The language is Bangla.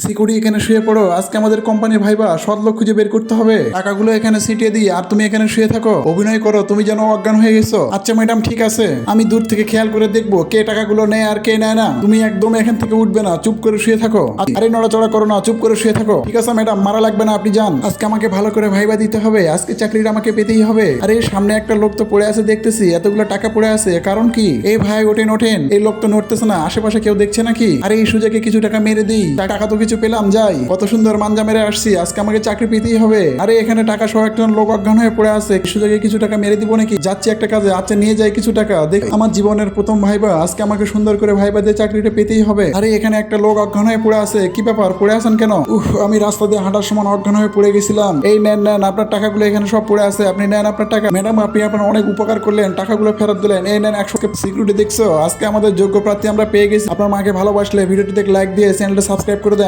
সিকিউরিটি এখানে শুয়ে পড়ো, আজকে আমাদের কোম্পানির ভাইবা সৎ লোক খুঁজে বের করতে হবে। টাকাগুলো এখানে সিটিয়ে দিই আর তুমি এখানে শুয়ে থাকো, অভিনয় করো তুমি যেন অজ্ঞান হয়ে গেছো। আচ্ছা ম্যাডাম ঠিক আছে, আমি দূর থেকে খেয়াল করে দেখবো কে টাকাগুলো নেয় আর কে নেয় না। তুমি একদম এখান থেকে উঠবে না, চুপ করে শুয়ে থাকো। আরে নড়াচড়া করো না, চুপ করে শুয়ে থাকো। ঠিক আছে ম্যাডাম, মারা লাগবে না, আপনি যান। আজকে আমাকে ভালো করে ভাইবা দিতে হবে, আজকে চাকরিটা আমাকে পেতেই হবে। আরে সামনে একটা লোক তো পড়ে আছে দেখতেছি, এতগুলো টাকা পড়ে আছে, কারণ কি? এই ভাই ওঠেন ওঠেন, এই লোক তো নড়তেছে না, আশেপাশে কেউ দেখছে নাকি? আরে এই সুযোগে কিছু টাকা মেরে দিই, টাকা তো কিছু পেলাম, যাই। কত সুন্দর মানজা মেরে আসছি, আজকে আমাকে চাকরি পেতেই হবে। আরে এখানে টাকা সহ একজন লোক অজ্ঞান হয়ে পড়ে আছে, এই সুযোগে কিছু টাকা মেরে দিব নাকি? যাচ্ছি একটা কাজে, আচ্ছা নিয়ে যাই কিছু টাকা। দেখ আমার জীবনের প্রথম ভাইবা, আজকে আমাকে সুন্দর করে ভাইবা দিয়ে চাকরিটা পেতেই হবে। আরে এখানে একটা লোক অজ্ঞান হয়ে পড়ে আছে, কি ব্যাপার, পড়ে আছেন কেন? আমি রাস্তা দিয়ে হাঁটার সময় অজ্ঞান হয়ে পড়ে গেছিলাম। এই নেন নেন আপনার টাকাগুলো, এখানে সব পড়ে আছে, আপনি নেন আপনার টাকা। ম্যাডাম আপনি আপনার অনেক উপকার করলেন, টাকাগুলো ফেরত দিলেন, এই নেন 100। সিকিউরিটি দেখছো, আজকে আমাদের যোগ্য প্রার্থী আমরা পেয়ে গেছি। আপনার মাকে ভালোবাসলে ভিডিওটিতে লাইক দিয়ে চ্যানেলটা সাবস্ক্রাইব করে দেন।